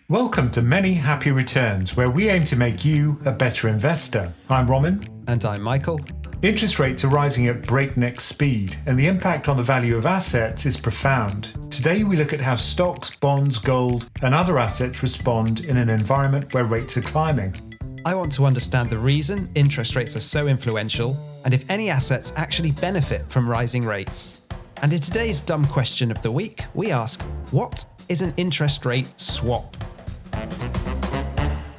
Welcome to Many Happy Returns, where we aim to make you a better investor. I'm Roman. And I'm Michael. Interest rates are rising at breakneck speed, and the impact on the value of assets is profound. Today we look at how stocks, bonds, gold, and other assets respond in an environment where rates are climbing. I want to understand the reason interest rates are so influential, and if any assets actually benefit from rising rates. And in today's dumb question of the week, we ask, what is an interest rate swap?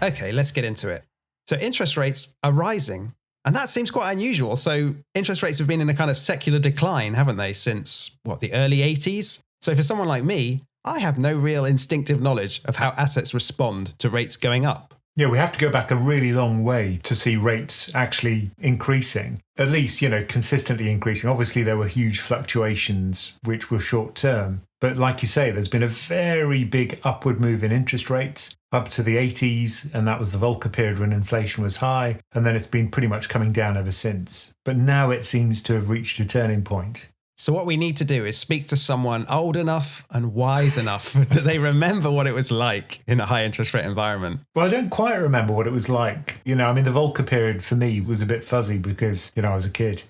Okay, let's get into it. So interest rates are rising, and that seems quite unusual. So interest rates have been in a kind of secular decline, haven't they, since, the early 80s? So for someone like me, I have no real instinctive knowledge of how assets respond to rates going up. Yeah, we have to go back a really long way to see rates actually increasing, at least, consistently increasing. Obviously, there were huge fluctuations, which were short term. But like you say, there's been a very big upward move in interest rates up to the 80s. And that was the Volcker period when inflation was high. And then it's been pretty much coming down ever since. But now it seems to have reached a turning point. So what we need to do is speak to someone old enough and wise enough that they remember what it was like in a high interest rate environment. Well, I don't quite remember what it was like. The Volcker period for me was a bit fuzzy because, I was a kid.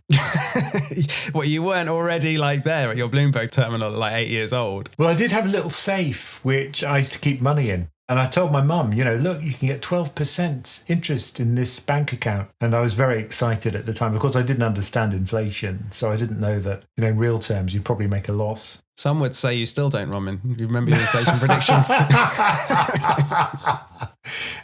Well, you weren't already there at your Bloomberg terminal at 8 years old. Well, I did have a little safe, which I used to keep money in. And I told my mum, look, you can get 12% interest in this bank account. And I was very excited at the time. Of course, I didn't understand inflation. So I didn't know that, in real terms, you'd probably make a loss. Some would say you still don't, Roman. You remember your inflation predictions?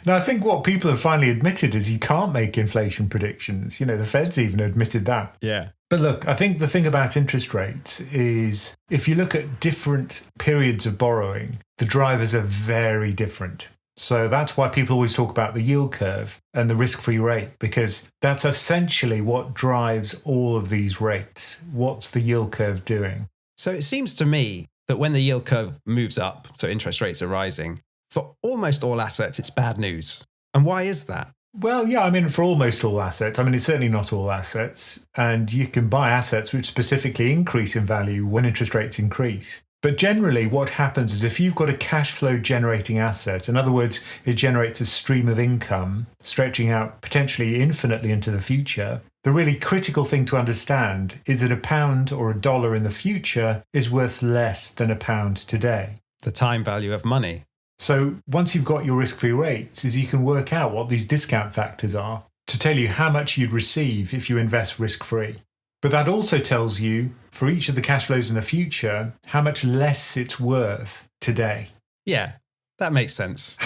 Now, I think what people have finally admitted is you can't make inflation predictions. The Fed's even admitted that. Yeah. But look, I think the thing about interest rates is if you look at different periods of borrowing, the drivers are very different. So that's why people always talk about the yield curve and the risk-free rate, because that's essentially what drives all of these rates. What's the yield curve doing? So it seems to me that when the yield curve moves up, so interest rates are rising, for almost all assets, it's bad news. And why is that? Well, yeah, for almost all assets. It's certainly not all assets. And you can buy assets which specifically increase in value when interest rates increase. But generally, what happens is if you've got a cash flow generating asset, in other words, it generates a stream of income stretching out potentially infinitely into the future, the really critical thing to understand is that £1 or $1 in the future is worth less than £1 today. The time value of money. So once you've got your risk-free rates, is you can work out what these discount factors are to tell you how much you'd receive if you invest risk-free. But that also tells you, for each of the cash flows in the future, how much less it's worth today. Yeah, that makes sense.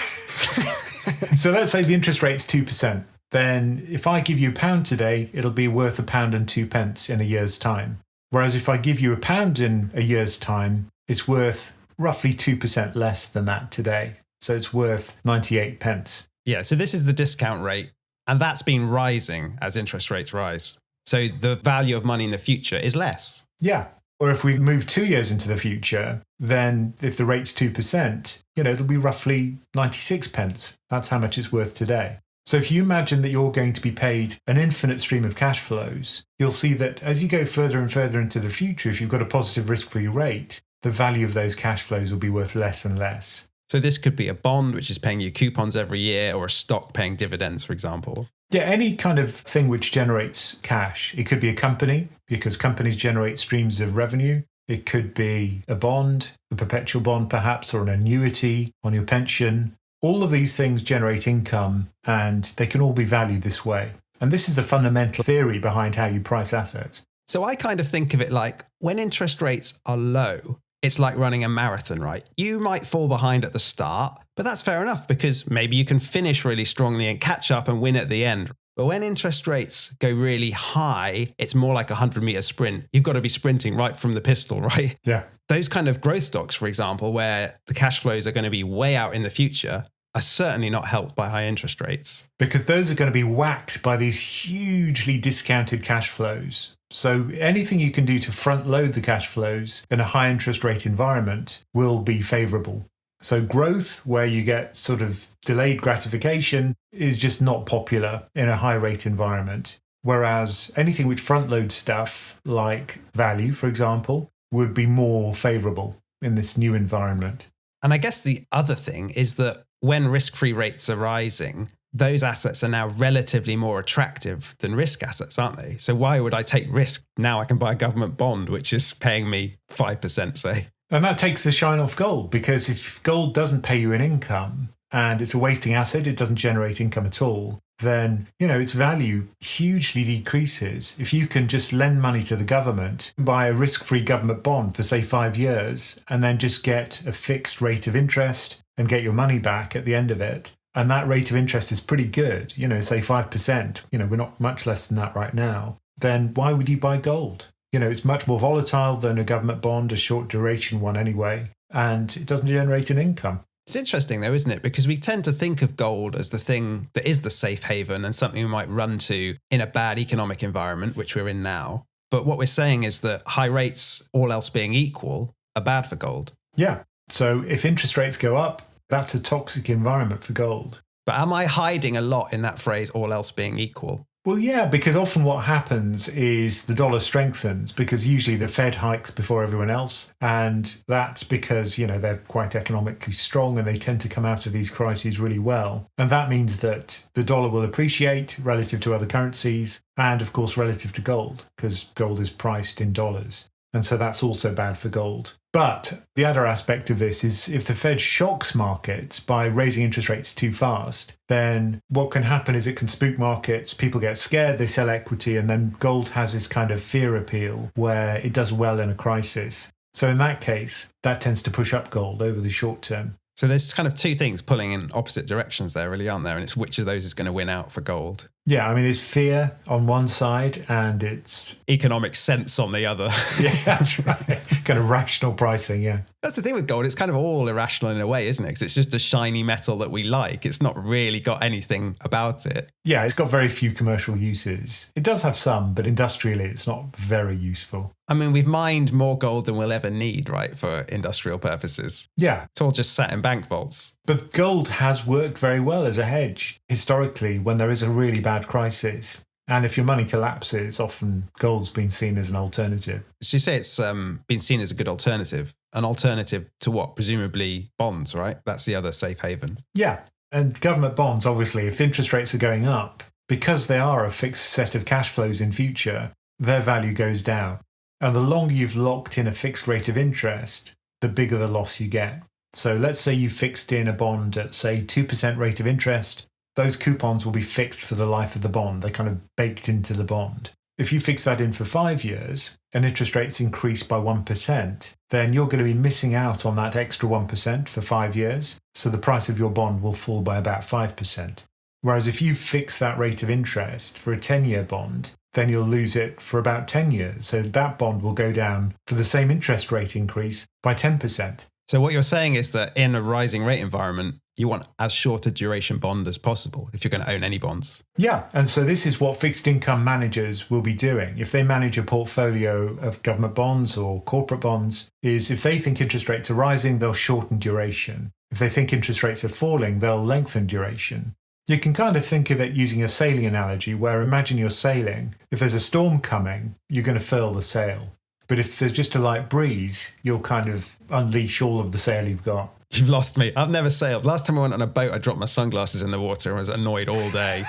So let's say the interest rate's 2%. Then if I give you £1 today, it'll be worth £1.02 in a year's time. Whereas if I give you £1 in a year's time, it's worth roughly 2% less than that today. So it's worth 98p. Yeah, so this is the discount rate, and that's been rising as interest rates rise. So the value of money in the future is less. Yeah. Or if we move 2 years into the future, then if the rate's 2%, it'll be roughly 96p. That's how much it's worth today. So if you imagine that you're going to be paid an infinite stream of cash flows, you'll see that as you go further and further into the future, if you've got a positive risk-free rate, the value of those cash flows will be worth less and less. So this could be a bond, which is paying you coupons every year, or a stock paying dividends, for example. Yeah, any kind of thing which generates cash. It could be a company, because companies generate streams of revenue. It could be a bond, a perpetual bond perhaps, or an annuity on your pension. All of these things generate income, and they can all be valued this way. And this is the fundamental theory behind how you price assets. So I kind of think of it like when interest rates are low, it's like running a marathon, right? You might fall behind at the start, but that's fair enough because maybe you can finish really strongly and catch up and win at the end. But when interest rates go really high, it's more like a 100-meter sprint. You've got to be sprinting right from the pistol, right? Yeah. Those kind of growth stocks, for example, where the cash flows are going to be way out in the future, are certainly not helped by high interest rates. Because those are going to be whacked by these hugely discounted cash flows. So anything you can do to front load the cash flows in a high interest rate environment will be favorable. So growth, where you get sort of delayed gratification, is just not popular in a high rate environment. Whereas anything which front loads stuff, like value, for example, would be more favorable in this new environment. And I guess the other thing is that when risk-free rates are rising, those assets are now relatively more attractive than risk assets, aren't they? So why would I take risk? Now I can buy a government bond, which is paying me 5%, say. And that takes the shine off gold, because if gold doesn't pay you an income and it's a wasting asset, it doesn't generate income at all, then, its value hugely decreases. If you can just lend money to the government, buy a risk-free government bond for, say, 5 years, and then just get a fixed rate of interest and get your money back at the end of it, and that rate of interest is pretty good, say 5%, we're not much less than that right now, then why would you buy gold? It's much more volatile than a government bond, a short duration one anyway, and it doesn't generate an income. It's interesting though, isn't it? Because we tend to think of gold as the thing that is the safe haven and something we might run to in a bad economic environment, which we're in now. But what we're saying is that high rates, all else being equal, are bad for gold. Yeah. So if interest rates go up, that's a toxic environment for gold. But am I hiding a lot in that phrase, all else being equal? Well, yeah, because often what happens is the dollar strengthens because usually the Fed hikes before everyone else. And that's because, they're quite economically strong and they tend to come out of these crises really well. And that means that the dollar will appreciate relative to other currencies and, of course, relative to gold, because gold is priced in dollars. And so that's also bad for gold. But the other aspect of this is if the Fed shocks markets by raising interest rates too fast, then what can happen is it can spook markets, people get scared, they sell equity, and then gold has this kind of fear appeal where it does well in a crisis. So in that case, that tends to push up gold over the short term. So there's kind of two things pulling in opposite directions there, really, aren't there? And it's which of those is going to win out for gold. Yeah, it's fear on one side and it's economic sense on the other. Yeah, that's right. Kind of rational pricing, yeah. That's the thing with gold. It's kind of all irrational in a way, isn't it? Because it's just a shiny metal that we like. It's not really got anything about it. Yeah, it's got very few commercial uses. It does have some, but industrially it's not very useful. We've mined more gold than we'll ever need, right, for industrial purposes. Yeah. It's all just sat in bank vaults. But gold has worked very well as a hedge historically when there is a really bad crisis. And if your money collapses, often gold's been seen as an alternative. So you say it's been seen as a good alternative. An alternative to what? Presumably bonds, right? That's the other safe haven. Yeah. And government bonds, obviously, if interest rates are going up, because they are a fixed set of cash flows in future, their value goes down. And the longer you've locked in a fixed rate of interest, the bigger the loss you get. So let's say you fixed in a bond at, say, 2% rate of interest. Those coupons will be fixed for the life of the bond. They're kind of baked into the bond. If you fix that in for 5 years and interest rates increase by 1%, then you're going to be missing out on that extra 1% for 5 years. So the price of your bond will fall by about 5%. Whereas if you fix that rate of interest for a 10-year bond, then you'll lose it for about 10 years. So that bond will go down for the same interest rate increase by 10%. So what you're saying is that in a rising rate environment, you want as short a duration bond as possible if you're going to own any bonds. Yeah. And so this is what fixed income managers will be doing. If they manage a portfolio of government bonds or corporate bonds, is if they think interest rates are rising, they'll shorten duration. If they think interest rates are falling, they'll lengthen duration. You can kind of think of it using a sailing analogy where imagine you're sailing. If there's a storm coming, you're going to furl the sail. But if there's just a light breeze, you'll kind of unleash all of the sail you've got. You've lost me. I've never sailed. Last time I went on a boat, I dropped my sunglasses in the water and was annoyed all day.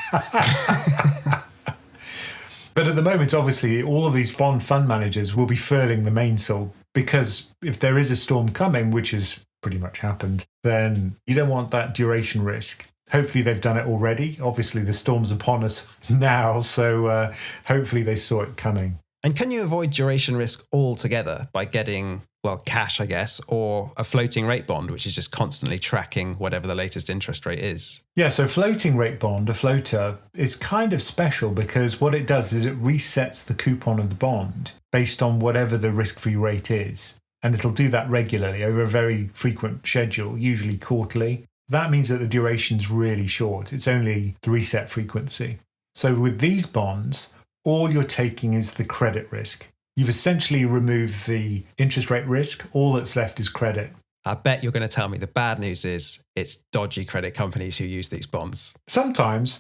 But at the moment, obviously, all of these bond fund managers will be furling the mainsail because if there is a storm coming, which has pretty much happened, then you don't want that duration risk. Hopefully they've done it already. Obviously, the storm's upon us now, so hopefully they saw it coming. And can you avoid duration risk altogether by getting, cash, I guess, or a floating rate bond, which is just constantly tracking whatever the latest interest rate is? Yeah, so floating rate bond, a floater, is kind of special because what it does is it resets the coupon of the bond based on whatever the risk-free rate is. And it'll do that regularly over a very frequent schedule, usually quarterly. That means that the duration's really short. It's only the reset frequency. So with these bonds, all you're taking is the credit risk. You've essentially removed the interest rate risk. All that's left is credit. I bet you're going to tell me the bad news is it's dodgy credit companies who use these bonds. Sometimes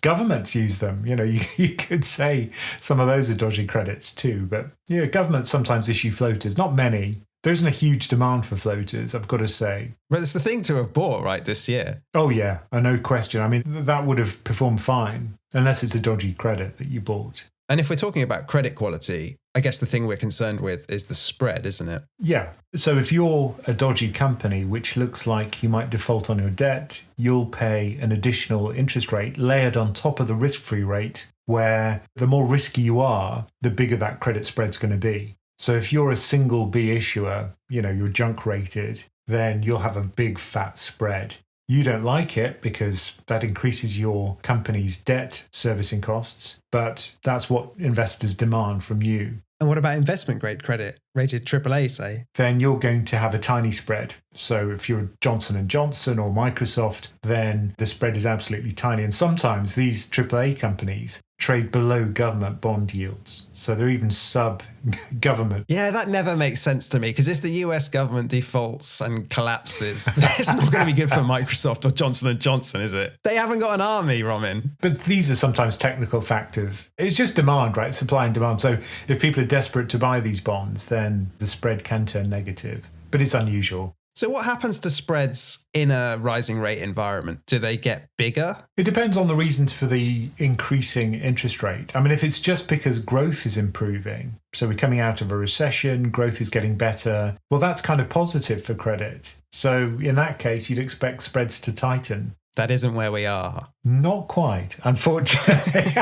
governments use them. You could say some of those are dodgy credits too. But governments sometimes issue floaters, not many. There isn't a huge demand for floaters, I've got to say. But it's the thing to have bought, right, this year. Oh, yeah, no question. I mean, that would have performed fine, unless it's a dodgy credit that you bought. And if we're talking about credit quality, I guess the thing we're concerned with is the spread, isn't it? Yeah. So if you're a dodgy company, which looks like you might default on your debt, you'll pay an additional interest rate layered on top of the risk-free rate, where the more risky you are, the bigger that credit spread's going to be. So if you're a single B issuer, you're junk rated, then you'll have a big fat spread. You don't like it because that increases your company's debt servicing costs, but that's what investors demand from you. And what about investment grade credit, rated AAA, say? Then you're going to have a tiny spread. So if you're Johnson & Johnson or Microsoft, then the spread is absolutely tiny. And sometimes these AAA companies trade below government bond yields. So they're even sub-government. Yeah, that never makes sense to me, because if the US government defaults and collapses, it's not going to be good for Microsoft or Johnson & Johnson, is it? They haven't got an army, Roman. But these are sometimes technical factors. It's just demand, right? Supply and demand. So if people are desperate to buy these bonds, then the spread can turn negative. But it's unusual. So what happens to spreads in a rising rate environment? Do they get bigger? It depends on the reasons for the increasing interest rate. I mean, if it's just because growth is improving, so we're coming out of a recession, growth is getting better, well, that's kind of positive for credit. So in that case, you'd expect spreads to tighten. That isn't where we are. Not quite, unfortunately.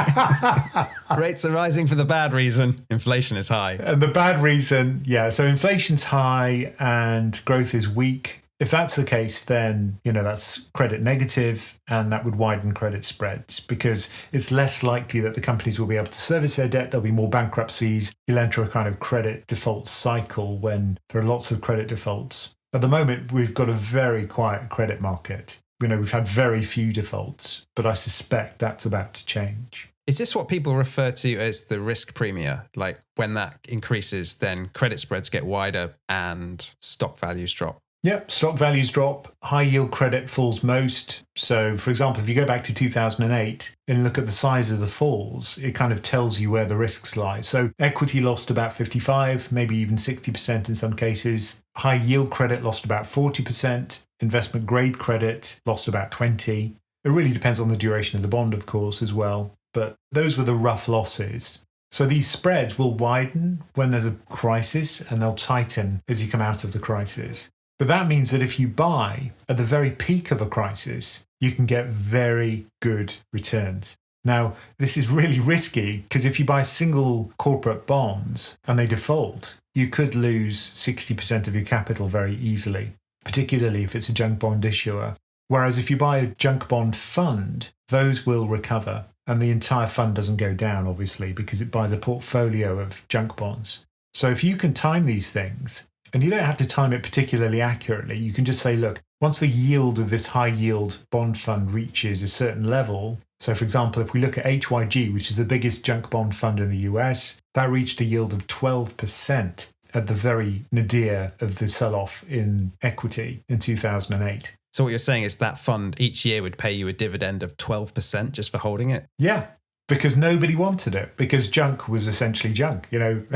Rates are rising for the bad reason. Inflation is high. And the bad reason, yeah. So inflation's high and growth is weak. If that's the case, then, that's credit negative, and that would widen credit spreads because it's less likely that the companies will be able to service their debt. There'll be more bankruptcies. You'll enter a kind of credit default cycle when there are lots of credit defaults. At the moment, we've got a very quiet credit market. We've had very few defaults, but I suspect that's about to change. Is this what people refer to as the risk premium? Like when that increases, then credit spreads get wider and stock values drop? Yep, stock values drop, high yield credit falls most. So, for example, if you go back to 2008 and look at the size of the falls, it kind of tells you where the risks lie. So equity lost about 55, maybe even 60% in some cases. High yield credit lost about 40%. Investment grade credit lost about 20. It really depends on the duration of the bond, of course, as well. But those were the rough losses. So these spreads will widen when there's a crisis, and they'll tighten as you come out of the crisis. But that means that if you buy at the very peak of a crisis, you can get very good returns. Now, this is really risky because if you buy single corporate bonds and they default, you could lose 60% of your capital very easily, particularly if it's a junk bond issuer. Whereas if you buy a junk bond fund, those will recover. And the entire fund doesn't go down, obviously, because it buys a portfolio of junk bonds. So if you can time these things, and you don't have to time it particularly accurately, you can just say, look, once the yield of this high yield bond fund reaches a certain level, so for example, if we look at HYG, which is the biggest junk bond fund in the US, that reached a yield of 12% at the very nadir of the sell-off in equity in 2008. So what you're saying is that fund each year would pay you a dividend of 12% just for holding it? Yeah, because nobody wanted it, because junk was essentially junk. It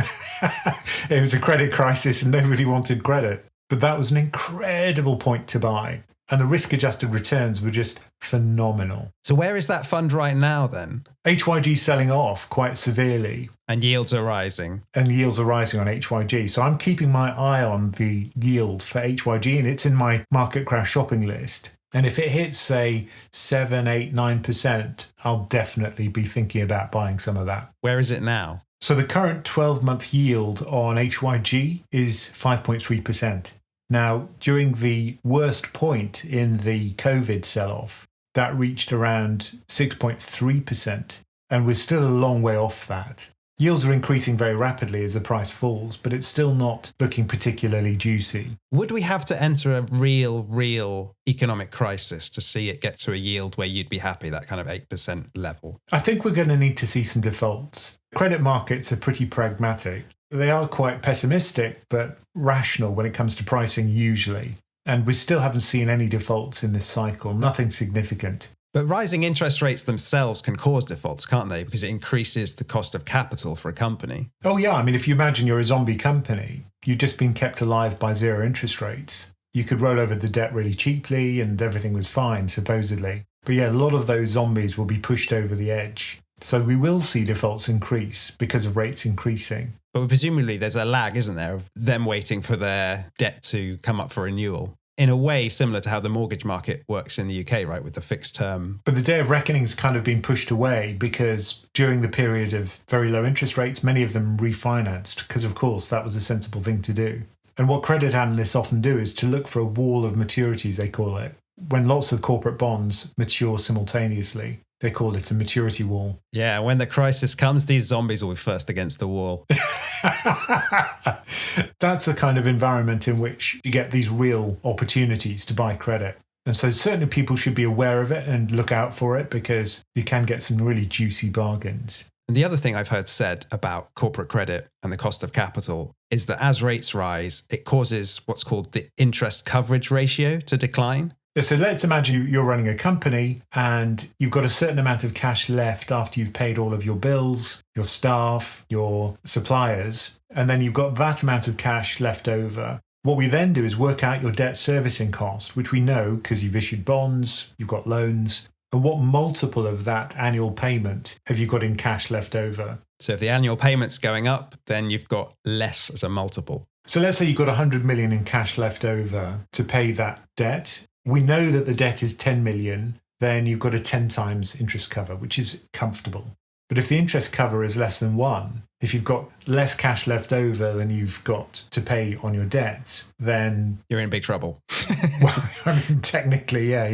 was a credit crisis and nobody wanted credit. But that was an incredible point to buy. And the risk-adjusted returns were just phenomenal. So where is that fund right now then? HYG selling off quite severely. And yields are rising. And yields are rising on HYG. So I'm keeping my eye on the yield for HYG, and it's in my market crash shopping list. And if it hits, say, 7, 8, 9%, I'll definitely be thinking about buying some of that. Where is it now? So the current 12-month yield on HYG is 5.3%. Now, during the worst point in the COVID sell-off, that reached around 6.3%, and we're still a long way off that. Yields are increasing very rapidly as the price falls, but it's still not looking particularly juicy. Would we have to enter a real economic crisis to see it get to a yield where you'd be happy, that kind of 8% level? I think we're going to need to see some defaults. Credit markets are pretty pragmatic. They are quite pessimistic, but rational when it comes to pricing usually. And we still haven't seen any defaults in this cycle, nothing significant. But rising interest rates themselves can cause defaults, can't they? Because it increases the cost of capital for a company. Oh, yeah. I mean, if you imagine you're a zombie company, you've just been kept alive by zero interest rates. You could roll over the debt really cheaply and everything was fine, supposedly. But yeah, a lot of those zombies will be pushed over the edge. So we will see defaults increase because of rates increasing. But presumably there's a lag, isn't there, of them waiting for their debt to come up for renewal? In a way similar to how the mortgage market works in the UK, right, with the fixed term. But the day of reckoning's kind of been pushed away because during the period of very low interest rates, many of them refinanced because, of course, that was a sensible thing to do. And what credit analysts often do is to look for a wall of maturities, they call it. When lots of corporate bonds mature simultaneously, they call it a maturity wall. Yeah, when the crisis comes, these zombies will be first against the wall. That's the kind of environment in which you get these real opportunities to buy credit. And so certainly people should be aware of it and look out for it because you can get some really juicy bargains. And the other thing I've heard said about corporate credit and the cost of capital is that as rates rise, it causes what's called the interest coverage ratio to decline. So let's imagine you're running a company and you've got a certain amount of cash left after you've paid all of your bills, your staff, your suppliers, and then you've got that amount of cash left over. What we then do is work out your debt servicing cost, which we know because you've issued bonds, you've got loans, and what multiple of that annual payment have you got in cash left over? So if the annual payment's going up, then you've got less as a multiple. So let's say you've got 100 million in cash left over to pay that debt. We know that the debt is 10 million, then you've got a 10 times interest cover, which is comfortable. But if the interest cover is less than 1, if you've got less cash left over than you've got to pay on your debts, then you're in big trouble. Well, I mean, technically, yeah,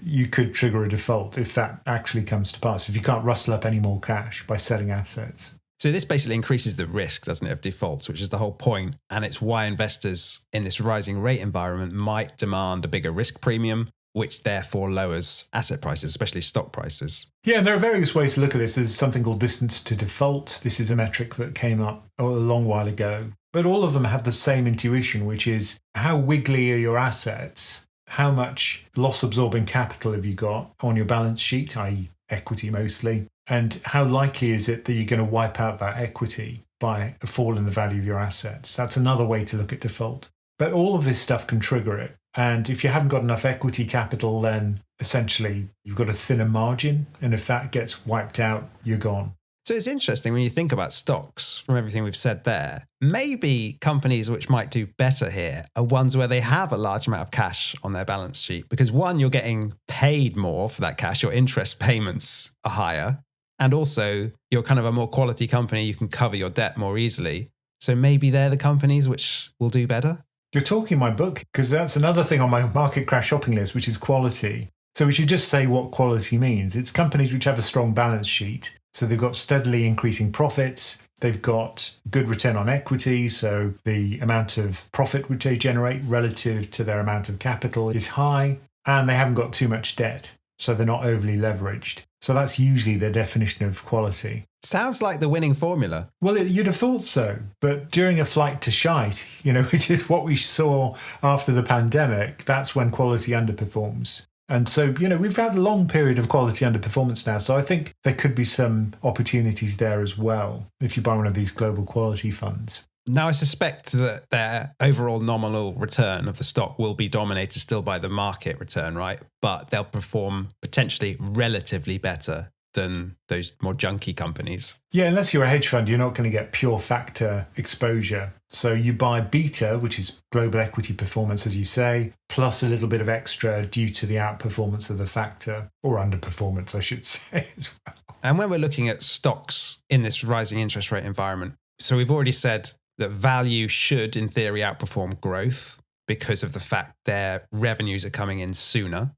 you could trigger a default if that actually comes to pass, if you can't rustle up any more cash by selling assets. So this basically increases the risk, doesn't it, of defaults, which is the whole point. And it's why investors in this rising rate environment might demand a bigger risk premium, which therefore lowers asset prices, especially stock prices. Yeah, and there are various ways to look at this. There's something called distance to default. This is a metric that came up a long while ago. But all of them have the same intuition, which is how wiggly are your assets? How much loss-absorbing capital have you got on your balance sheet, i.e. equity mostly? And how likely is it that you're going to wipe out that equity by a fall in the value of your assets? That's another way to look at default. But all of this stuff can trigger it. And if you haven't got enough equity capital, then essentially you've got a thinner margin. And if that gets wiped out, you're gone. So it's interesting when you think about stocks from everything we've said there. Maybe companies which might do better here are ones where they have a large amount of cash on their balance sheet. Because one, you're getting paid more for that cash. Your interest payments are higher. And also, you're kind of a more quality company. You can cover your debt more easily. So maybe they're the companies which will do better. You're talking my book, because that's another thing on my market crash shopping list, which is quality. So we should just say what quality means. It's companies which have a strong balance sheet. So they've got steadily increasing profits. They've got good return on equity. So the amount of profit which they generate relative to their amount of capital is high. And they haven't got too much debt. So they're not overly leveraged. So that's usually their definition of quality. Sounds like the winning formula. Well, you'd have thought so. But during a flight to shite, which is what we saw after the pandemic, that's when quality underperforms. And so, we've had a long period of quality underperformance now. So I think there could be some opportunities there as well if you buy one of these global quality funds. Now, I suspect that their overall nominal return of the stock will be dominated still by the market return, right? But they'll perform potentially relatively better than those more junky companies. Yeah, unless you're a hedge fund, you're not going to get pure factor exposure. So you buy beta, which is global equity performance, as you say, plus a little bit of extra due to the outperformance of the factor, or underperformance, I should say as well. And when we're looking at stocks in this rising interest rate environment, so we've already said that value should, in theory, outperform growth because of the fact their revenues are coming in sooner.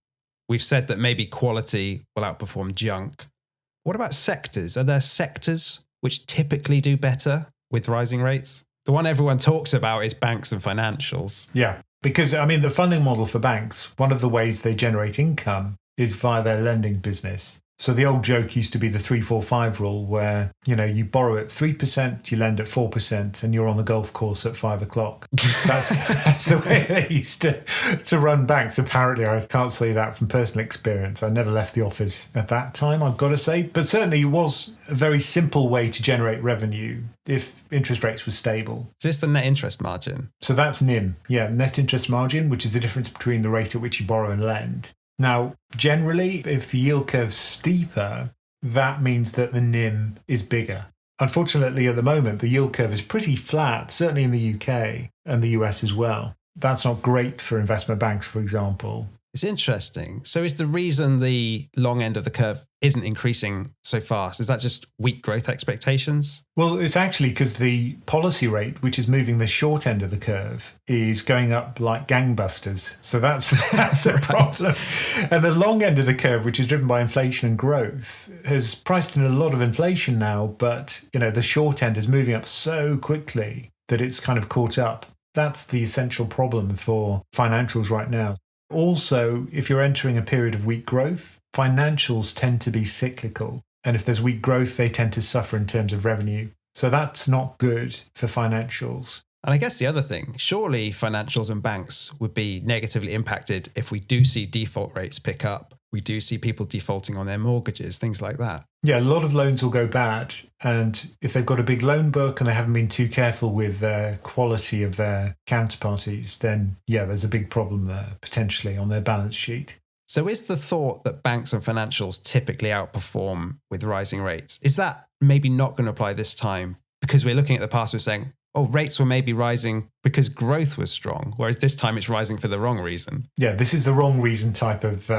We've said that maybe quality will outperform junk. What about sectors? Are there sectors which typically do better with rising rates? The one everyone talks about is banks and financials. Yeah, because, the funding model for banks, one of the ways they generate income is via their lending business. So the old joke used to be the 3-4-5 rule where, you borrow at 3%, you lend at 4%, and you're on the golf course at 5 o'clock. That's the way they used to run banks. Apparently, I can't say that from personal experience. I never left the office at that time, I've got to say. But certainly it was a very simple way to generate revenue if interest rates were stable. Is this the net interest margin? So that's NIM. Yeah, net interest margin, which is the difference between the rate at which you borrow and lend. Now, generally, if the yield curve's steeper, that means that the NIM is bigger. Unfortunately, at the moment, the yield curve is pretty flat, certainly in the UK and the US as well. That's not great for investment banks, for example. It's interesting. So is the reason the long end of the curve isn't increasing so fast, is that just weak growth expectations? Well, it's actually because the policy rate, which is moving the short end of the curve, is going up like gangbusters. So that's the problem. And the long end of the curve, which is driven by inflation and growth, has priced in a lot of inflation now, but the short end is moving up so quickly that it's kind of caught up. That's the essential problem for financials right now. Also, if you're entering a period of weak growth, financials tend to be cyclical. And if there's weak growth, they tend to suffer in terms of revenue. So that's not good for financials. And I guess the other thing, surely financials and banks would be negatively impacted if we do see default rates pick up. We do see people defaulting on their mortgages, things like that. Yeah, a lot of loans will go bad. And if they've got a big loan book and they haven't been too careful with the quality of their counterparties, then there's a big problem there, potentially, on their balance sheet. So is the thought that banks and financials typically outperform with rising rates, is that maybe not going to apply this time? Because we're looking at the past, we're saying, rates were maybe rising because growth was strong, whereas this time it's rising for the wrong reason. Yeah, this is the wrong reason type of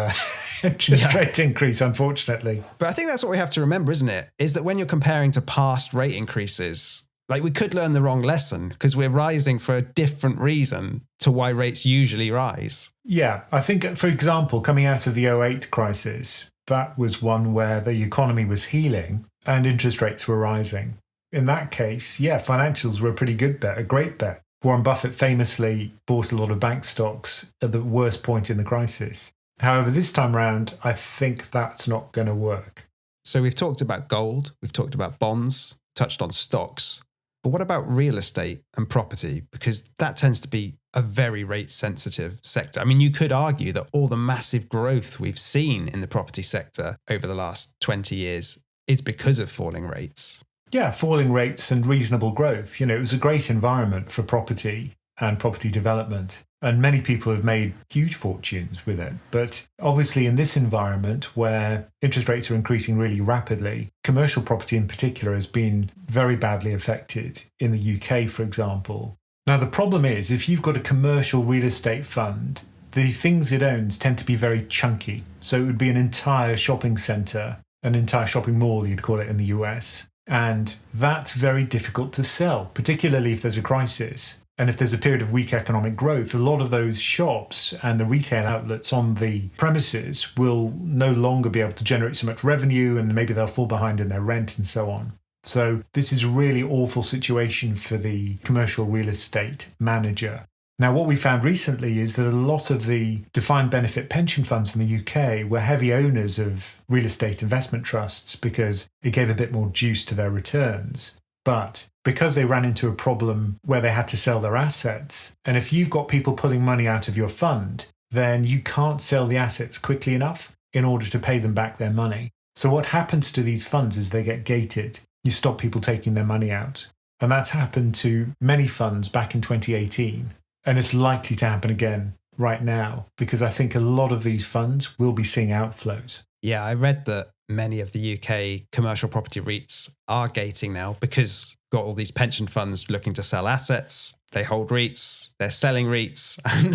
interest rate increase, unfortunately. But I think that's what we have to remember, isn't it? Is that when you're comparing to past rate increases, we could learn the wrong lesson because we're rising for a different reason to why rates usually rise. Yeah, I think, for example, coming out of the 2008 crisis, that was one where the economy was healing and interest rates were rising. In that case, financials were a pretty good bet, a great bet. Warren Buffett famously bought a lot of bank stocks at the worst point in the crisis. However, this time round, I think that's not going to work. So we've talked about gold, we've talked about bonds, touched on stocks. But what about real estate and property? Because that tends to be a very rate sensitive sector. I mean, you could argue that all the massive growth we've seen in the property sector over the last 20 years is because of falling rates. Yeah, falling rates and reasonable growth. It was a great environment for property and property development. And many people have made huge fortunes with it. But obviously in this environment where interest rates are increasing really rapidly, commercial property in particular has been very badly affected in the UK, for example. Now, the problem is if you've got a commercial real estate fund, the things it owns tend to be very chunky. So it would be an entire shopping centre, an entire shopping mall, you'd call it in the US. And that's very difficult to sell, particularly if there's a crisis. And if there's a period of weak economic growth, a lot of those shops and the retail outlets on the premises will no longer be able to generate so much revenue, and maybe they'll fall behind in their rent and so on. So this is a really awful situation for the commercial real estate manager. Now, what we found recently is that a lot of the defined benefit pension funds in the UK were heavy owners of real estate investment trusts because it gave a bit more juice to their returns. But because they ran into a problem where they had to sell their assets, and if you've got people pulling money out of your fund, then you can't sell the assets quickly enough in order to pay them back their money. So what happens to these funds is they get gated. You stop people taking their money out. And that's happened to many funds back in 2018. And it's likely to happen again right now, because I think a lot of these funds will be seeing outflows. Yeah, I read that many of the UK commercial property REITs are gating now because got all these pension funds looking to sell assets. They hold REITs, they're selling REITs, and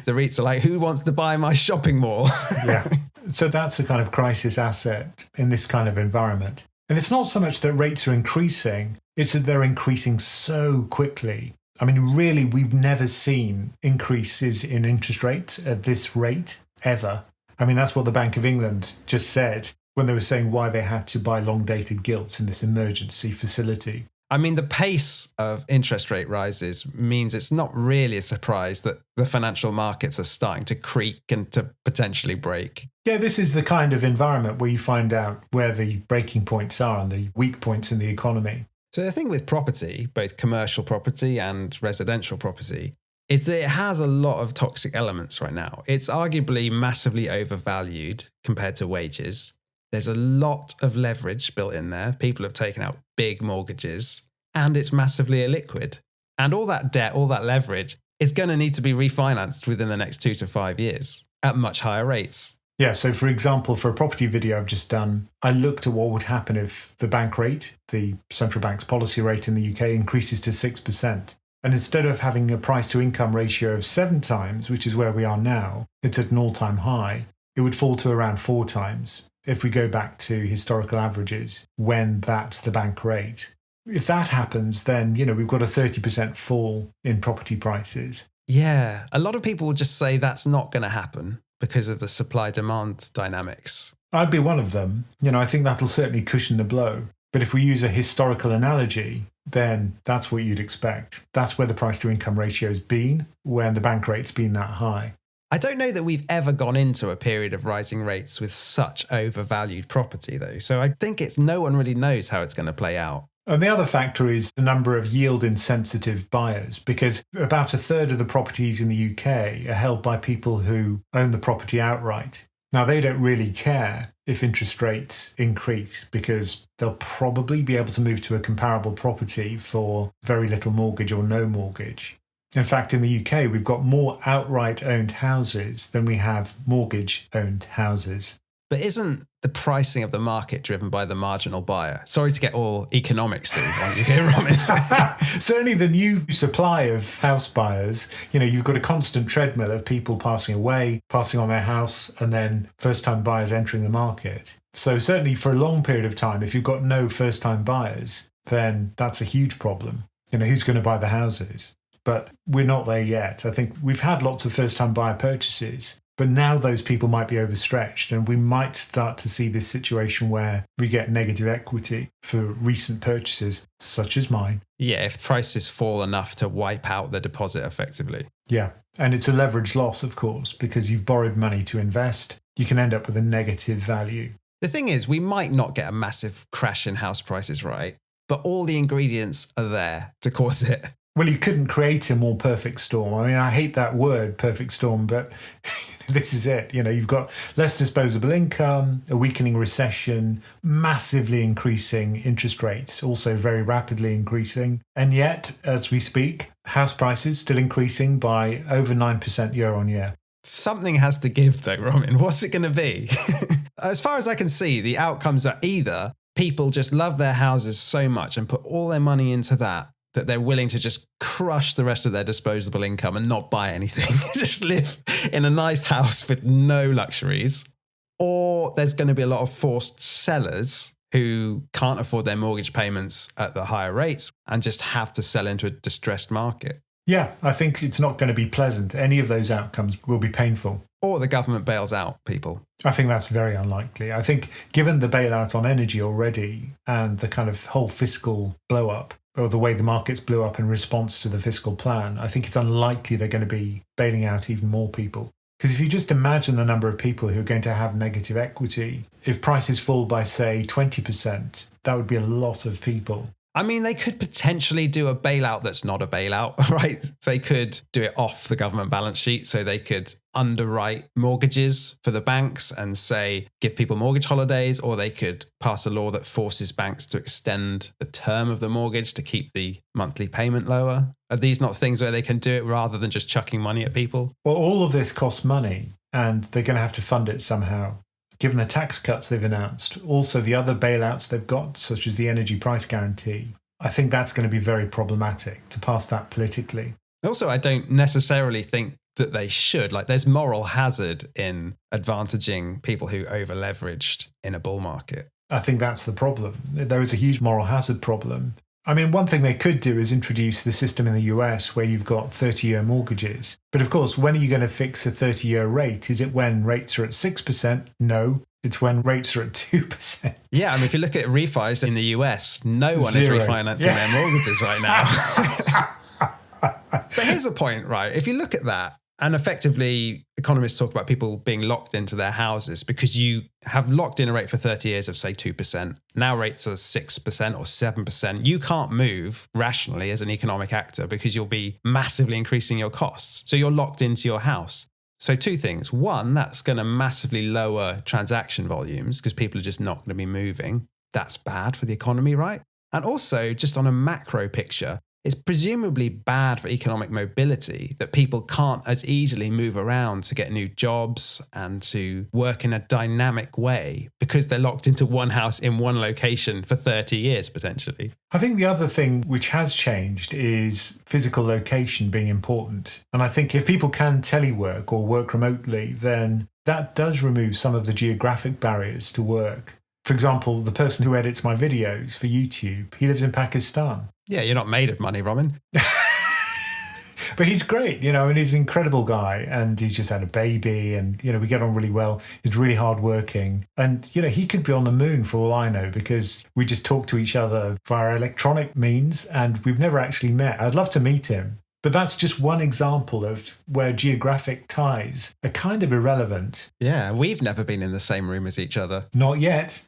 the REITs are like, who wants to buy my shopping mall? Yeah. So that's a kind of crisis asset in this kind of environment. And it's not so much that rates are increasing, it's that they're increasing so quickly. I mean, really, we've never seen increases in interest rates at this rate ever. I mean, that's what the Bank of England just said when they were saying why they had to buy long-dated gilts in this emergency facility. I mean, the pace of interest rate rises means it's not really a surprise that the financial markets are starting to creak and to potentially break. Yeah, this is the kind of environment where you find out where the breaking points are and the weak points in the economy. So the thing with property, both commercial property and residential property, is that it has a lot of toxic elements right now. It's arguably massively overvalued compared to wages. There's a lot of leverage built in there. People have taken out big mortgages, and it's massively illiquid. And all that debt, all that leverage is going to need to be refinanced within the next 2 to 5 years at much higher rates. Yeah, so for example, for a property video I've just done, I looked at what would happen if the bank rate, the central bank's policy rate in the UK, increases to 6%. And instead of having a price to income ratio of 7 times, which is where we are now, it's at an all-time high, it would fall to around 4 times if we go back to historical averages when that's the bank rate. If that happens, then, we've got a 30% fall in property prices. Yeah, a lot of people will just say that's not going to happen because of the supply-demand dynamics. I'd be one of them. I think that'll certainly cushion the blow. But if we use a historical analogy, then that's what you'd expect. That's where the price to income ratio has been when the bank rate's been that high. I don't know that we've ever gone into a period of rising rates with such overvalued property, though. So I think no one really knows how it's going to play out. And the other factor is the number of yield-insensitive buyers, because about a third of the properties in the UK are held by people who own the property outright. Now, they don't really care if interest rates increase because they'll probably be able to move to a comparable property for very little mortgage or no mortgage. In fact, in the UK, we've got more outright owned houses than we have mortgage owned houses. But isn't the pricing of the market driven by the marginal buyer? Sorry to get all economics on you here, Roman. Certainly the new supply of house buyers, you've got a constant treadmill of people passing away, passing on their house, and then first-time buyers entering the market. So certainly for a long period of time, if you've got no first-time buyers, then that's a huge problem. Who's going to buy the houses? But we're not there yet. I think we've had lots of first-time buyer purchases, but now those people might be overstretched and we might start to see this situation where we get negative equity for recent purchases, such as mine. Yeah, if prices fall enough to wipe out the deposit effectively. Yeah, and it's a leverage loss, of course, because you've borrowed money to invest. You can end up with a negative value. The thing is, we might not get a massive crash in house prices, right? But all the ingredients are there to cause it. Well, you couldn't create a more perfect storm. I mean, I hate that word, perfect storm, but this is it. You've got less disposable income, a weakening recession, massively increasing interest rates, also very rapidly increasing. And yet, as we speak, house prices still increasing by over 9% year on year. Something has to give though, Roman. What's it going to be? As far as I can see, the outcomes are either people just love their houses so much and put all their money into that they're willing to just crush the rest of their disposable income and not buy anything, just live in a nice house with no luxuries. Or there's going to be a lot of forced sellers who can't afford their mortgage payments at the higher rates and just have to sell into a distressed market. Yeah, I think it's not going to be pleasant. Any of those outcomes will be painful. Or the government bails out people. I think that's very unlikely. I think given the bailout on energy already and the kind of whole fiscal blow up, or the way the markets blew up in response to the fiscal plan, I think it's unlikely they're going to be bailing out even more people. Because if you just imagine the number of people who are going to have negative equity, if prices fall by, say, 20%, that would be a lot of people. I mean, they could potentially do a bailout that's not a bailout, right? They could do it off the government balance sheet. So they could underwrite mortgages for the banks and say, give people mortgage holidays, or they could pass a law that forces banks to extend the term of the mortgage to keep the monthly payment lower. Are these not things where they can do it rather than just chucking money at people? Well, all of this costs money and they're going to have to fund it somehow. Given the tax cuts they've announced, also the other bailouts they've got, such as the energy price guarantee, I think that's going to be very problematic to pass that politically. Also, I don't necessarily think that they should. Like, there's moral hazard in advantaging people who over-leveraged in a bull market. I think that's the problem. There is a huge moral hazard problem. I mean, one thing they could do is introduce the system in the US where you've got 30-year mortgages. But of course, when are you going to fix a 30-year rate? Is it when rates are at 6%? No, it's when rates are at 2%. Yeah, I mean, if you look at refis in the US, no one Zero. is refinancing their mortgages right now. But here's the point, right? If you look at that, And effectively, economists talk about people being locked into their houses because you have locked in a rate for 30 years of, say, 2%. Now rates are 6% or 7%. You can't move rationally as an economic actor because you'll be massively increasing your costs. So you're locked into your house. So two things. One, that's going to massively lower transaction volumes because people are just not going to be moving. That's bad for the economy, right? And also, just on a macro picture, it's presumably bad for economic mobility that people can't as easily move around to get new jobs and to work in a dynamic way because they're locked into one house in one location for 30 years, potentially. I think the other thing which has changed is physical location being important. And I think if people can telework or work remotely, then that does remove some of the geographic barriers to work. For example, the person who edits my videos for YouTube, he lives in Pakistan. Yeah, you're not made of money, Robin. But he's great, and he's an incredible guy, and he's just had a baby, and, we get on really well. He's really hardworking. And, he could be on the moon for all I know, because we just talk to each other via electronic means, and we've never actually met. I'd love to meet him. But that's just one example of where geographic ties are kind of irrelevant. Yeah, we've never been in the same room as each other. Not yet.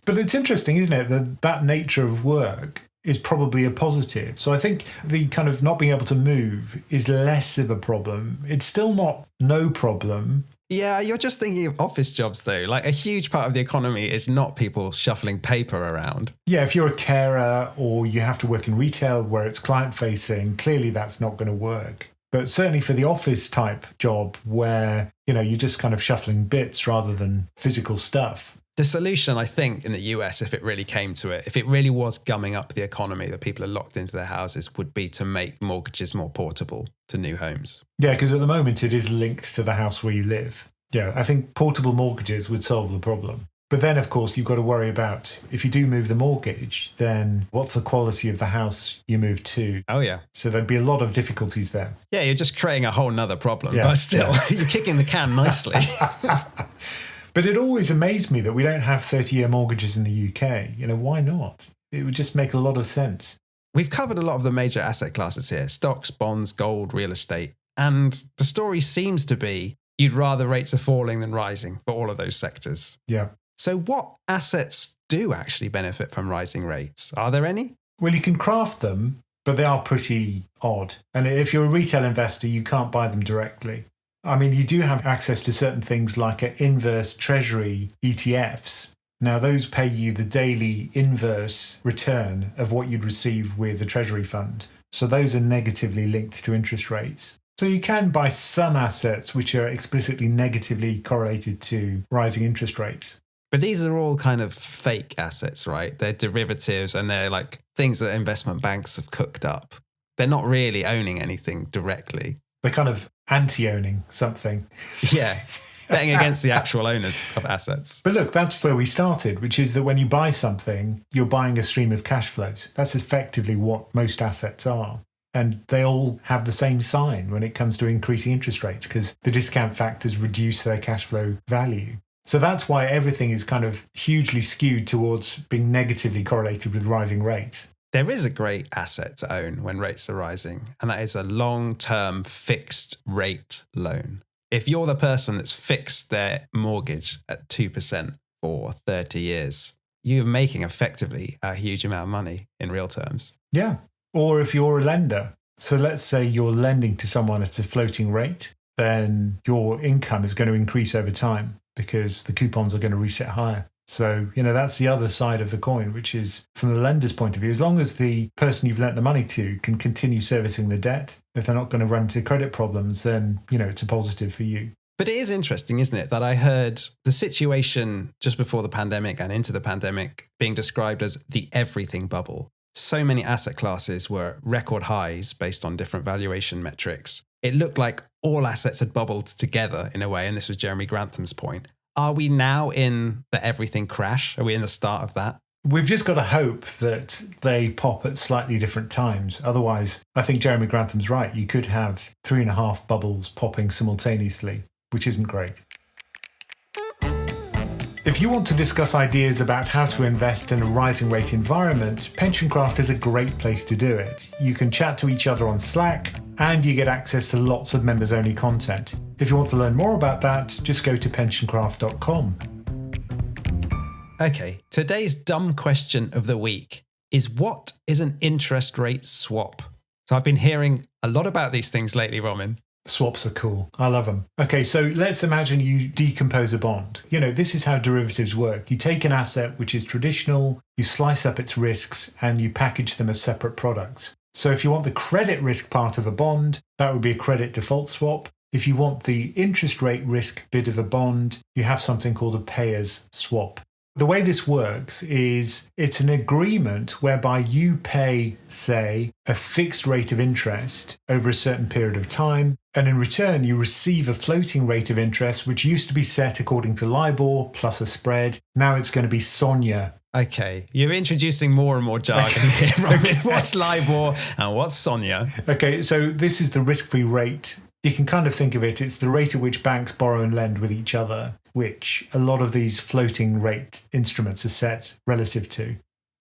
But it's interesting, isn't it, that nature of work is probably a positive. So I think the kind of not being able to move is less of a problem. It's still not no problem. Yeah, you're just thinking of office jobs, though. Like, a huge part of the economy is not people shuffling paper around. Yeah, if you're a carer or you have to work in retail where it's client-facing, clearly that's not going to work. But certainly for the office type job where, you're just kind of shuffling bits rather than physical stuff. The solution, I think, in the US, if it really came to it, if it really was gumming up the economy that people are locked into their houses, would be to make mortgages more portable to new homes. Yeah, because at the moment it is linked to the house where you live. Yeah, I think portable mortgages would solve the problem. But then, of course, you've got to worry about if you do move the mortgage, then what's the quality of the house you move to? Oh, yeah. So there'd be a lot of difficulties there. Yeah, you're just creating a whole nother problem. Yeah, but still, you're kicking the can nicely. But it always amazed me that we don't have 30-year mortgages in the UK. Why not? It would just make a lot of sense. We've covered a lot of the major asset classes here: stocks, bonds, gold, real estate. And the story seems to be you'd rather rates are falling than rising for all of those sectors. Yeah. So what assets do actually benefit from rising rates? Are there any? Well, you can craft them, but they are pretty odd. And if you're a retail investor, you can't buy them directly. I mean, you do have access to certain things like inverse treasury ETFs. Now, those pay you the daily inverse return of what you'd receive with the treasury fund. So those are negatively linked to interest rates. So you can buy some assets which are explicitly negatively correlated to rising interest rates. But these are all kind of fake assets, right? They're derivatives and they're like things that investment banks have cooked up. They're not really owning anything directly. They're kind of anti-owning something. Yeah, betting against the actual owners of assets. But look, that's where we started, which is that when you buy something, you're buying a stream of cash flows. That's effectively what most assets are. And they all have the same sign when it comes to increasing interest rates because the discount factors reduce their cash flow value. So that's why everything is kind of hugely skewed towards being negatively correlated with rising rates. There is a great asset to own when rates are rising, and that is a long-term fixed rate loan. If you're the person that's fixed their mortgage at 2% for 30 years, you're making effectively a huge amount of money in real terms. Yeah. Or if you're a lender. So let's say you're lending to someone at a floating rate, then your income is going to increase over time because the coupons are going to reset higher. So, that's the other side of the coin, which is from the lender's point of view, as long as the person you've lent the money to can continue servicing the debt, if they're not going to run into credit problems, then, it's a positive for you. But it is interesting, isn't it, that I heard the situation just before the pandemic and into the pandemic being described as the everything bubble. So many asset classes were record highs based on different valuation metrics. It looked like all assets had bubbled together in a way, and this was Jeremy Grantham's point. Are we now in the everything crash? Are we in the start of that? We've just got to hope that they pop at slightly different times. Otherwise, I think Jeremy Grantham's right. You could have 3.5 bubbles popping simultaneously, which isn't great. If you want to discuss ideas about how to invest in a rising rate environment, PensionCraft is a great place to do it. You can chat to each other on Slack, and you get access to lots of members-only content. If you want to learn more about that, just go to pensioncraft.com. Okay, today's dumb question of the week is, what is an interest rate swap? So I've been hearing a lot about these things lately, Roman. Swaps are cool. I love them. Okay, so let's imagine you decompose a bond. This is how derivatives work. You take an asset which is traditional, you slice up its risks, and you package them as separate products. So if you want the credit risk part of a bond, that would be a credit default swap. If you want the interest rate risk bit of a bond, you have something called a payers swap. The way this works is it's an agreement whereby you pay, say, a fixed rate of interest over a certain period of time, and in return you receive a floating rate of interest which used to be set according to LIBOR plus a spread. Now it's going to be SONIA. Okay, you're introducing more and more jargon here, Roman. Okay. What's LIBOR and what's SONIA? Okay, so this is the risk-free rate. You can kind of think of it, it's the rate at which banks borrow and lend with each other, which a lot of these floating rate instruments are set relative to.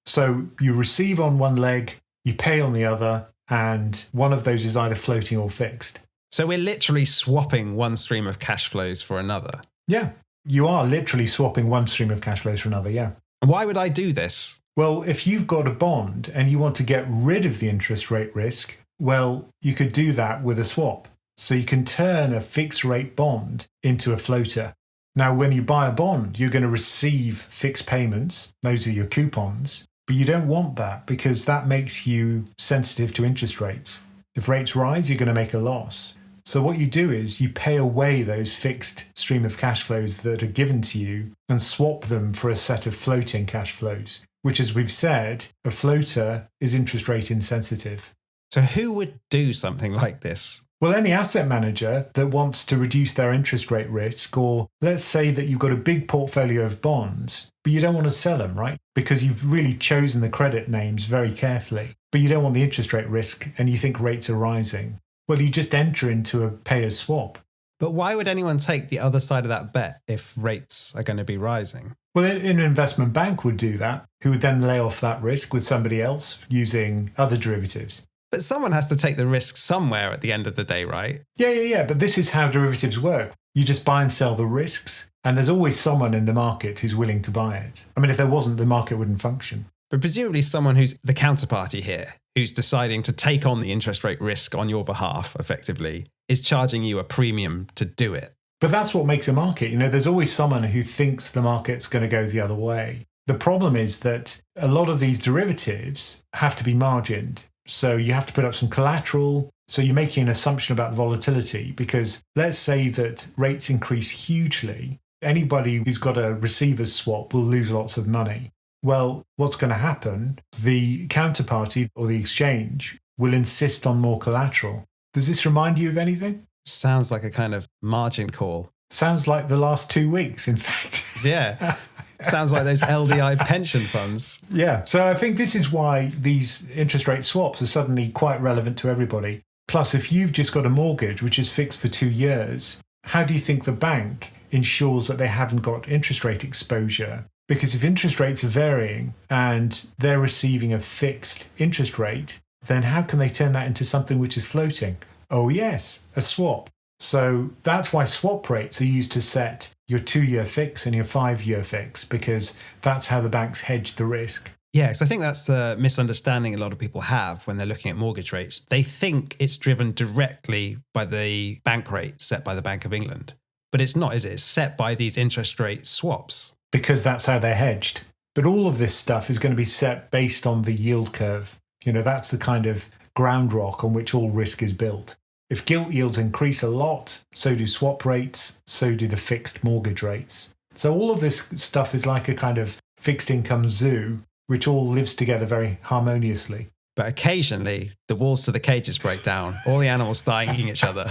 So you receive on one leg, you pay on the other, and one of those is either floating or fixed. So we're literally swapping one stream of cash flows for another. Yeah, you are literally swapping one stream of cash flows for another, yeah. And why would I do this? Well, if you've got a bond and you want to get rid of the interest rate risk, well, you could do that with a swap. So you can turn a fixed rate bond into a floater. Now, when you buy a bond, you're going to receive fixed payments. Those are your coupons. But you don't want that because that makes you sensitive to interest rates. If rates rise, you're going to make a loss. So what you do is you pay away those fixed stream of cash flows that are given to you and swap them for a set of floating cash flows, which, as we've said, a floater is interest rate insensitive. So who would do something like this? Well, any asset manager that wants to reduce their interest rate risk, or let's say that you've got a big portfolio of bonds, but you don't want to sell them, right? Because you've really chosen the credit names very carefully, but you don't want the interest rate risk and you think rates are rising. Well, you just enter into a payers swap. But why would anyone take the other side of that bet if rates are going to be rising? Well, an investment bank would do that, who would then lay off that risk with somebody else using other derivatives. But someone has to take the risk somewhere at the end of the day, right? Yeah. But this is how derivatives work. You just buy and sell the risks, and there's always someone in the market who's willing to buy it. I mean, if there wasn't, the market wouldn't function. But presumably someone who's the counterparty here, who's deciding to take on the interest rate risk on your behalf, effectively, is charging you a premium to do it. But that's what makes a market. There's always someone who thinks the market's going to go the other way. The problem is that a lot of these derivatives have to be margined. So you have to put up some collateral. So you're making an assumption about volatility because let's say that rates increase hugely. Anybody who's got a receiver's swap will lose lots of money. Well, what's going to happen? The counterparty or the exchange will insist on more collateral. Does this remind you of anything? Sounds like a kind of margin call. Sounds like the last 2 weeks, in fact. Yeah. Sounds like those LDI pension funds. Yeah. So I think this is why these interest rate swaps are suddenly quite relevant to everybody. Plus, if you've just got a mortgage which is fixed for 2 years, how do you think the bank ensures that they haven't got interest rate exposure? Because if interest rates are varying and they're receiving a fixed interest rate, then how can they turn that into something which is floating? Oh, yes, a swap. So that's why swap rates are used to set your 2-year fix and your 5-year fix, because that's how the banks hedge the risk. Yeah, because I think that's the misunderstanding a lot of people have when they're looking at mortgage rates. They think it's driven directly by the bank rate set by the Bank of England. But it's not, is it? It's set by these interest rate swaps. Because that's how they're hedged. But all of this stuff is going to be set based on the yield curve. That's the kind of ground rock on which all risk is built. If gilt yields increase a lot, so do swap rates, so do the fixed mortgage rates. So all of this stuff is like a kind of fixed income zoo, which all lives together very harmoniously. But occasionally, the walls to the cages break down, all the animals start eating each other,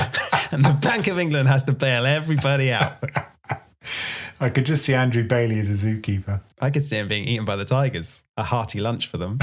and the Bank of England has to bail everybody out. I could just see Andrew Bailey as a zookeeper. I could see him being eaten by the tigers. A hearty lunch for them.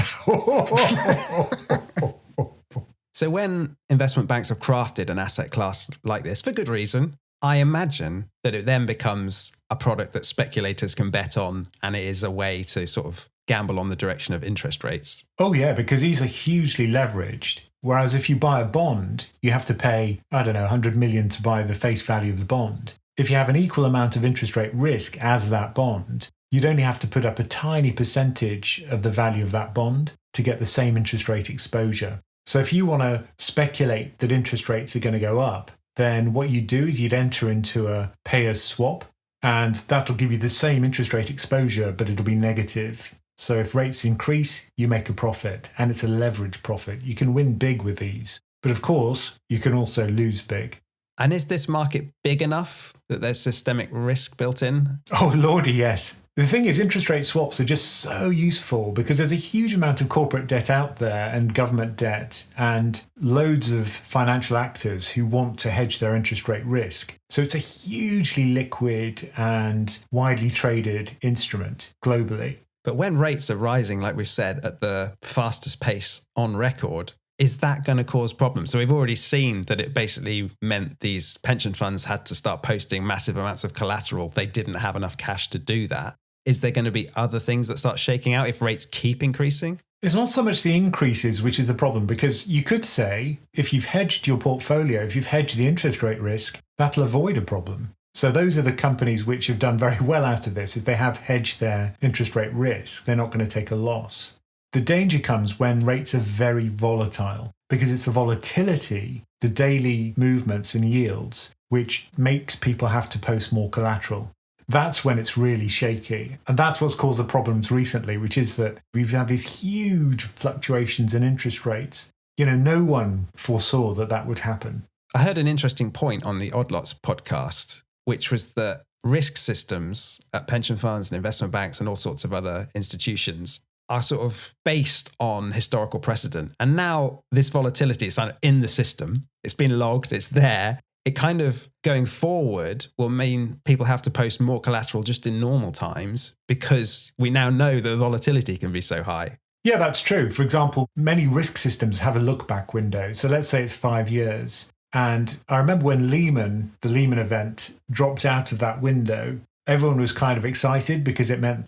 So when investment banks have crafted an asset class like this, for good reason, I imagine that it then becomes a product that speculators can bet on, and it is a way to sort of gamble on the direction of interest rates. Oh, yeah, because these are hugely leveraged. Whereas if you buy a bond, you have to pay, 100 million to buy the face value of the bond. If you have an equal amount of interest rate risk as that bond, you'd only have to put up a tiny percentage of the value of that bond to get the same interest rate exposure. So if you want to speculate that interest rates are going to go up, then what you do is you'd enter into a payer's swap, and that'll give you the same interest rate exposure, but it'll be negative. So if rates increase, you make a profit, and it's a leverage profit. You can win big with these. But of course, you can also lose big. And is this market big enough that there's systemic risk built in? Oh, lordy, yes. The thing is, interest rate swaps are just so useful because there's a huge amount of corporate debt out there and government debt and loads of financial actors who want to hedge their interest rate risk. So it's a hugely liquid and widely traded instrument globally. But when rates are rising, like we've said, at the fastest pace on record, is that going to cause problems? So we've already seen that it basically meant these pension funds had to start posting massive amounts of collateral. They didn't have enough cash to do that. Is there going to be other things that start shaking out if rates keep increasing? It's not so much the increases which is the problem, because you could say if you've hedged your portfolio, if you've hedged the interest rate risk, that'll avoid a problem. So those are the companies which have done very well out of this. If they have hedged their interest rate risk, they're not going to take a loss. The danger comes when rates are very volatile, because it's the volatility, the daily movements and yields, which makes people have to post more collateral. That's when it's really shaky. And that's what's caused the problems recently, which is that we've had these huge fluctuations in interest rates. No one foresaw that would happen. I heard an interesting point on the Odd Lots podcast, which was that risk systems at pension funds and investment banks and all sorts of other institutions are sort of based on historical precedent. And now this volatility is in the system. It's been logged. It's there. It kind of going forward will mean people have to post more collateral just in normal times because we now know the volatility can be so high. Yeah, that's true. For example, many risk systems have a look-back window. So let's say it's 5 years. And I remember when the Lehman event dropped out of that window, everyone was kind of excited because it meant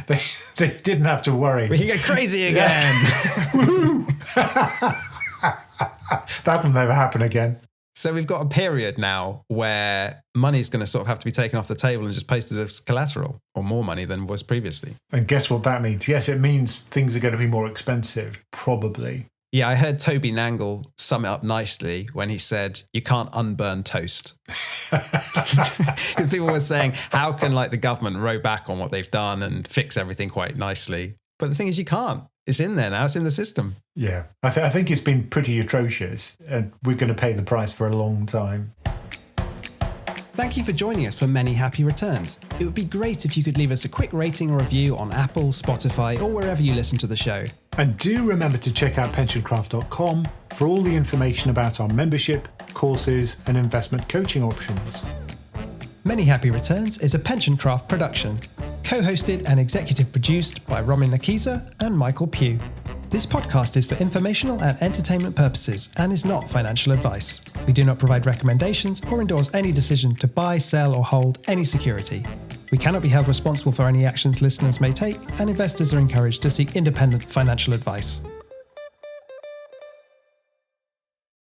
they didn't have to worry. We can go crazy again. That'll never happen again. So we've got a period now where money is going to sort of have to be taken off the table and just posted as collateral, or more money than was previously. And guess what that means? Yes, it means things are going to be more expensive, probably. Yeah, I heard Toby Nangle sum it up nicely when he said, you can't unburn toast. People were saying, how can the government row back on what they've done and fix everything quite nicely? But the thing is, you can't. It's in there now. It's in the system. Yeah, I think it's been pretty atrocious, and we're going to pay the price for a long time. Thank you for joining us for Many Happy Returns. It would be great if you could leave us a quick rating or review on Apple, Spotify, or wherever you listen to the show. And do remember to check out PensionCraft.com for all the information about our membership, courses, and investment coaching options. Many Happy Returns is a PensionCraft production, co-hosted and executive produced by Roman Nakiza and Michael Pugh. This podcast is for informational and entertainment purposes and is not financial advice. We do not provide recommendations or endorse any decision to buy, sell, or hold any security. We cannot be held responsible for any actions listeners may take, and investors are encouraged to seek independent financial advice.